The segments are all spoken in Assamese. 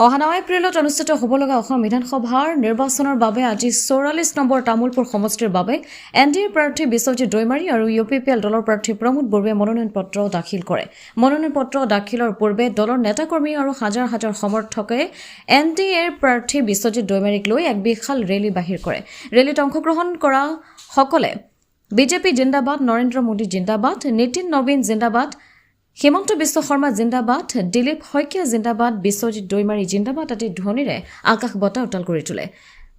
অহা ৯ এপ্ৰিলত অনুষ্ঠিত হ'ব লগা অসম বিধানসভাৰ নিৰ্বাচনৰ বাবে আজি ৪৪ নম্বৰ তামুলপুৰ সমষ্টিৰ বাবে এনডিএৰ প্ৰাৰ্থী বিশ্বজিৎ দৈমাৰী আৰু ইউপিপিএল দলৰ প্ৰাৰ্থী প্ৰমোদ বৰুৱাই মনোনয়ন পত্ৰ দাখিল কৰে। মনোনয়ন পত্ৰ দাখিলৰ পূৰ্বে দলৰ নেতাকৰ্মী আৰু হাজাৰ হাজাৰ সমৰ্থকে এনডিএৰ প্ৰাৰ্থী বিশ্বজিৎ দৈমাৰীক লৈ এক বিশাল ৰেলী বাহিৰ কৰে। ৰেলীত অংশগ্ৰহণ কৰা সকলে বিজেপি জিন্দাবাদ, নৰেন্দ্ৰ মোদী জিন্দাবাদ, নীতিন নবীন জিন্দাবাদ, হিমন্ত বিশ্ব শৰ্মা জিন্দাবাদ, দিলীপ শইকীয়া জিন্দাবাদ, বিশ্বজিৎ দৈমাৰী জিন্দাবাদ আদি ধ্বনিৰে আকাশ বঁটা উত্তাল কৰি তোলে।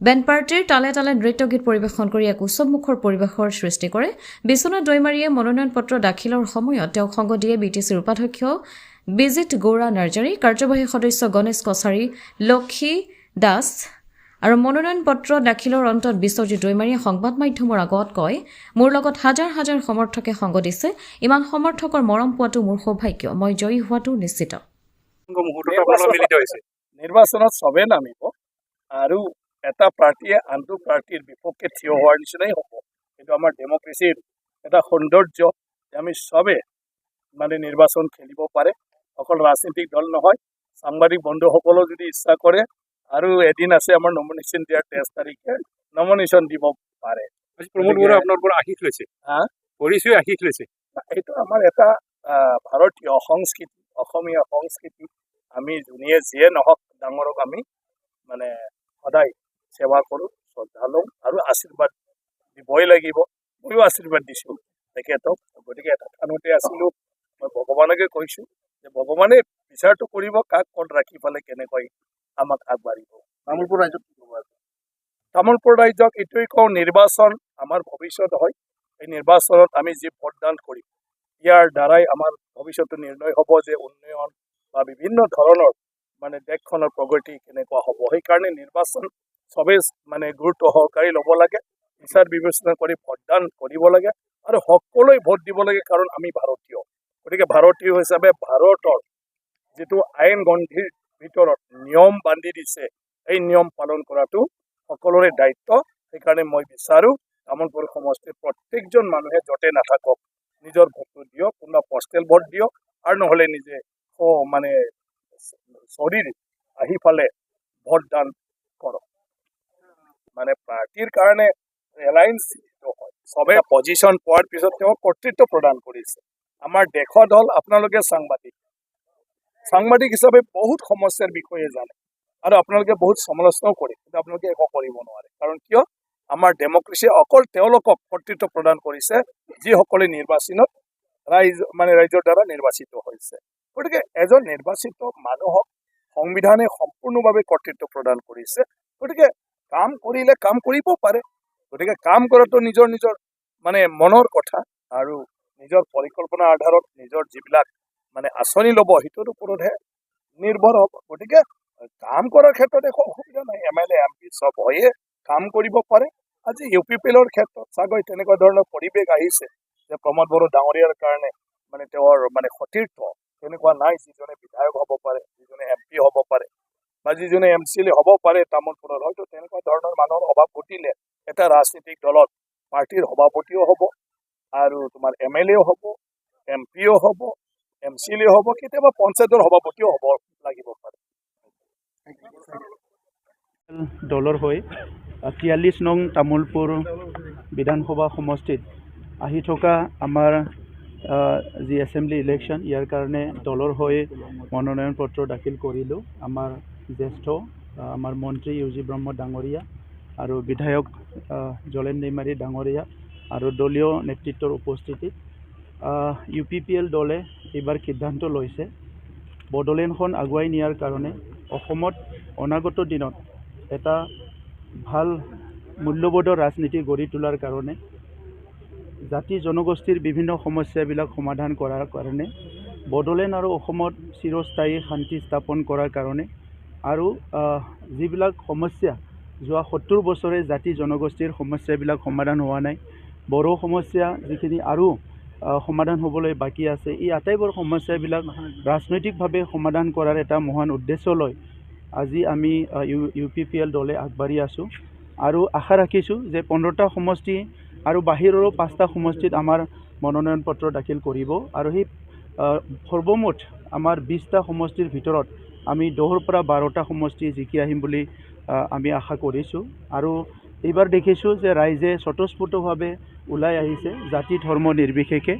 বেণ্ড পাৰ্টিৰ তালে তালে নৃত্য গীত পৰিৱেশন কৰি এক উৎসৱমুখৰ পৰিৱেশৰ সৃষ্টি কৰে। বিশ্বনাথ দৈমাৰীয়ে মনোনয়ন পত্ৰ দাখিলৰ সময়ত তেওঁক সংগ দিয়ে বিটিচিৰ উপাধ্যক্ষ বিজিত গৌৰা নাৰ্জাৰী, কাৰ্যবাহী সদস্য গণেশ কছাৰী, লক্ষী দাস আৰু মনোনয়ন পত্ৰ দাখিলৰ অন্তত বিশ্বজিৎ দৈমাৰীয়ে সংবাদ মাধ্যমৰ আগত কয়, মোৰ লগত হাজাৰ হাজাৰ সমৰ্থকে সংগ দিছে। ইমান সমৰ্থকৰ মৰম পোৱাটো মোৰ সৌভাগ্য। মই জয়ী হোৱাটো নিশ্চিত। নিৰ্বাচনত চবে নামিব আৰু এটা পাৰ্টীয়ে আনটো পাৰ্টীৰ বিপক্ষে থিয় হোৱাৰ নিচিনাই হ'ব। এইটো আমাৰ ডেমক্ৰেচিৰ এটা সৌন্দৰ্য যে আমি চবে নিৰ্বাচন খেলিব পাৰে। অকল ৰাজনৈতিক দল নহয়, সাংবাদিক বন্ধুসকলেও যদি ইচ্ছা কৰে আৰু এদিন আছে আমাৰ নমিনেশ্যন দিয়াৰ 23 তাৰিখে নমিনেশ্যন দিব পাৰে। প্ৰমোদ বৰুৱাই আপোনাৰ পৰা আশীষ লৈছে। পৰিচয় আশীষ লৈছে। এইটো আমাৰ এটা ভাৰতীয় সংস্কৃতি, অসমীয়া সংস্কৃতি। আমি যোনে যিয়ে নহওক ডাঙৰক আমি সদায় সেৱা কৰোঁ, শ্ৰদ্ধা লওঁ আৰু আশীৰ্বাদ দিবই লাগিব। ময়ো আশীৰ্বাদ দিছোঁ তেখেতক। গতিকে এটা থানতে আছিলোঁ, মই ভগৱানকে কৈছোঁ যে ভগৱানে বিচাৰটো কৰিব কাক ক'ত ৰাখি পেলে কেনেকৈ আমাক আগবাঢ়িব। তামোলপুৰ ৰাজ্যত তামোলপুৰ ৰাজ্যক এইটোৱেই কওঁ, নিৰ্বাচন আমাৰ ভৱিষ্যত হয়। এই নিৰ্বাচনত আমি যি ভোটদান কৰিম ইয়াৰ দ্বাৰাই আমাৰ ভৱিষ্যতটো নিৰ্ণয় হ'ব যে উন্নয়ন বা বিভিন্ন ধৰণৰ দেশখনৰ প্ৰগতি কেনেকুৱা হ'ব। সেইকাৰণে নিৰ্বাচন চবেই গুৰুত্ব সহকাৰে ল'ব লাগে, বিচাৰ বিবেচনা কৰি ভোটদান কৰিব লাগে আৰু সকলোৱে ভোট দিব লাগে, কাৰণ আমি ভাৰতীয়। গতিকে ভাৰতীয় হিচাপে ভাৰতৰ যিটো আইন গন্থিৰ ভিতৰত নিয়ম বান্ধি দিছে, এই নিয়ম পালন কৰাটো সকলোৰে দায়িত্ব। সেইকাৰণে মই বিচাৰোঁ তামোলপুৰ সমষ্টিৰ প্ৰত্যেকজন মানুহে য'তে নাথাকক নিজৰ ভোটটো দিয়ক, কোনোবা পষ্টেল ভোট দিয়ক আৰু নহ'লে নিজে শৰীৰ আহি ফালে ভোটদান কৰক। পাৰ্টিৰ কাৰণে এলায়েন্স হয়, চবে পজিশ্যন পোৱাৰ পিছত তেওঁ কৰ্তৃত্ব প্ৰদান কৰিছে। আমাৰ দেশত হ'ল আপোনালোকে সাংবাদিক হিচাপে বহুত সমস্যাৰ বিষয়ে জানে আৰু আপোনালোকে বহুত সমালোচনাও কৰে, কিন্তু আপোনালোকে একো কৰিব নোৱাৰে। কাৰণ কিয়? আমাৰ ডেমক্ৰেচিয়ে অকল তেওঁলোকক কৰ্তৃত্ব প্ৰদান কৰিছে যিসকলে নিৰ্বাচনত ৰাইজৰ দ্বাৰা নিৰ্বাচিত হৈছে। গতিকে এজন নিৰ্বাচিত মানুহক সংবিধানে সম্পূৰ্ণভাৱে কৰ্তৃত্ব প্ৰদান কৰিছে। গতিকে কাম কৰিলে কাম কৰিব পাৰে। গতিকে কাম কৰাটো নিজৰ নিজৰ মনৰ কথা আৰু নিজৰ পৰিকল্পনাৰ আধাৰত নিজৰ যিবিলাক আঁচনি ল'ব সেইটোৰ ওপৰতহে নিৰ্ভৰ হ'ব। গতিকে কাম কৰাৰ ক্ষেত্ৰত একো অসুবিধা নাই। MLA MP চব হয়ে কাম কৰিব পাৰে। আজি UPPLৰ ক্ষেত্ৰত চাগৈ তেনেকুৱা ধৰণৰ পৰিৱেশ আহিছে যে প্ৰমোদ বড়ো ডাঙৰীয়াৰ কাৰণে তেওঁৰ সতীৰ্থ তেনেকুৱা নাই, যিজনে বিধায়ক হ'ব পাৰে, যিজনে MP হ'ব পাৰে বা যিজনে MCLA হ'ব পাৰে তামোলপুৰৰ। হয়তো তেনেকুৱা ধৰণৰ মানুহৰ অভাৱ ঘটিলে এটা ৰাজনৈতিক দলত পাৰ্টীৰ সভাপতিও হ'ব আৰু তোমাৰ MLAও হ'ব, MPও হ'ব, MCLA হ'ব, কেতিয়াবা পঞ্চায়তৰ সভাপতিও হ'ব লাগিব পাৰে। দলৰ হৈ 43 নং তামোলপুৰ বিধানসভা সমষ্টিত আহি থকা আমাৰ যি এছেম্বলি ইলেকশ্যন, ইয়াৰ কাৰণে দলৰ হৈ মনোনয়ন পত্ৰ দাখিল কৰিলোঁ। আমাৰ জ্যেষ্ঠ আমাৰ মন্ত্ৰী UG ব্ৰহ্ম ডাঙৰীয়া আৰু বিধায়ক জলেন দৈমাৰী ডাঙৰীয়া আৰু দলীয় নেতৃত্বৰ উপস্থিতিত UPPL দলে এইবাৰ সিদ্ধান্ত লৈছে বড়োলেণ্ডখন আগুৱাই নিয়াৰ কাৰণে অসমত অনাগত দিনত এটা ভাল মূল্যবোধৰ ৰাজনীতি গঢ়ি তোলাৰ কাৰণে জাতি জনগোষ্ঠীৰ বিভিন্ন সমস্যাবিলাক সমাধান কৰাৰ কাৰণে বড়োলেণ্ড আৰু অসমত চিৰস্থায়ী শান্তি স্থাপন কৰাৰ কাৰণে আৰু যিবিলাক সমস্যা যোৱা 70 বছৰে জাতি জনগোষ্ঠীৰ সমস্যাবিলাক সমাধান হোৱা নাই, বড়ো সমস্যা যিখিনি আৰু সমাধান হ'বলৈ বাকী আছে, এই আটাইবোৰ সমস্যাবিলাক ৰাজনৈতিকভাৱে সমাধান কৰাৰ এটা মহান উদ্দেশ্য লৈ আজি আমি UPPL দলে আগবাঢ়ি আছোঁ আৰু আশা ৰাখিছোঁ যে 15টা সমষ্টি আৰু বাহিৰৰো 5টা সমষ্টিত আমাৰ মনোনয়ন পত্ৰ দাখিল কৰিব আৰু সেই সৰ্বমুঠ আমাৰ 20টা সমষ্টিৰ ভিতৰত আমি 10ৰ পৰা 12টা সমষ্টি জিকি আহিম বুলি আমি আশা কৰিছোঁ। আৰু এইবাৰ দেখিছোঁ যে ৰাইজে স্বতঃস্ফূৰ্তভাৱে ওলাই আহিছে জাতি ধৰ্ম নিৰ্বিশেষে।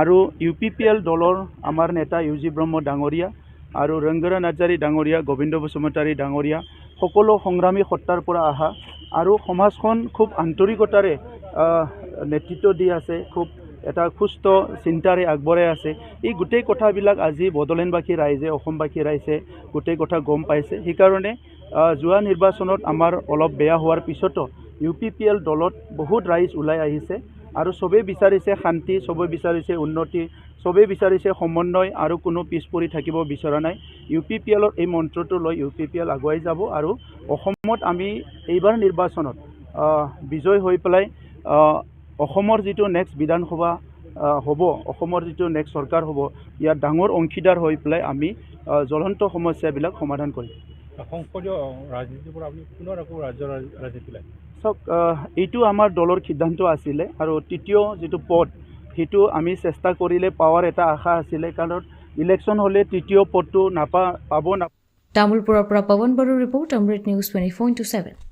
আৰু UPPL দলৰ আমাৰ নেতা UG ব্ৰহ্ম ডাঙৰীয়া আৰু ৰংগৰা নাৰ্জাৰী ডাঙৰীয়া, গোবিন্দ বসুমতাৰী ডাঙৰীয়া সকলো সংগ্ৰামী সত্তাৰ পৰা অহা আৰু সমাজখন খুব আন্তৰিকতাৰে নেতৃত্ব দি আছে, খুব এটা সুস্থ চিন্তাৰে আগবঢ়াই আছে। এই গোটেই কথাবিলাক আজি বড়োলেণ্ডবাসী ৰাইজে, অসমবাসী ৰাইজে গোটেই কথা গম পাইছে। সেইকাৰণে যোৱা নিৰ্বাচনত আমাৰ অলপ বেয়া হোৱাৰ পিছতো UPPL দলত বহুত ৰাইজ ওলাই আহিছে আৰু চবেই বিচাৰিছে শান্তি, চবেই বিচাৰিছে উন্নতি, চবেই বিচাৰিছে সমন্বয় আৰু কোনো পিছ পৰি থাকিব বিচৰা নাই। UPPLৰ এই মন্ত্ৰটো লৈ UPPL আগুৱাই যাব আৰু অসমত আমি এইবাৰ নিৰ্বাচনত বিজয় হৈ পেলাই অসমৰ যিটো নেক্সট বিধানসভা হ'ব, অসমৰ যিটো নেক্সট চৰকাৰ হ'ব, ইয়াত ডাঙৰ অংশীদাৰ হৈ পেলাই আমি জ্বলন্ত সমস্যাবিলাক সমাধান কৰিম। সংসদীয় ৰাজনীতিৰ পৰা আপুনি পুনৰ আকৌ ৰাজ্যৰ ৰাজনীতিলৈ চাওক, এইটো আমাৰ দলৰ সিদ্ধান্ত আছিলে আৰু তৃতীয় যিটো পদ সেইটো আমি চেষ্টা কৰিলে পাৱাৰ এটা আশা আছিলে, কাৰণ ইলেকশ্যন হ'লে তৃতীয় পদটো পাব। তামুলপুৰৰ পৰা পৱন বড়োৰ ৰিপৰ্ট, অমৃত নিউজ 24/7।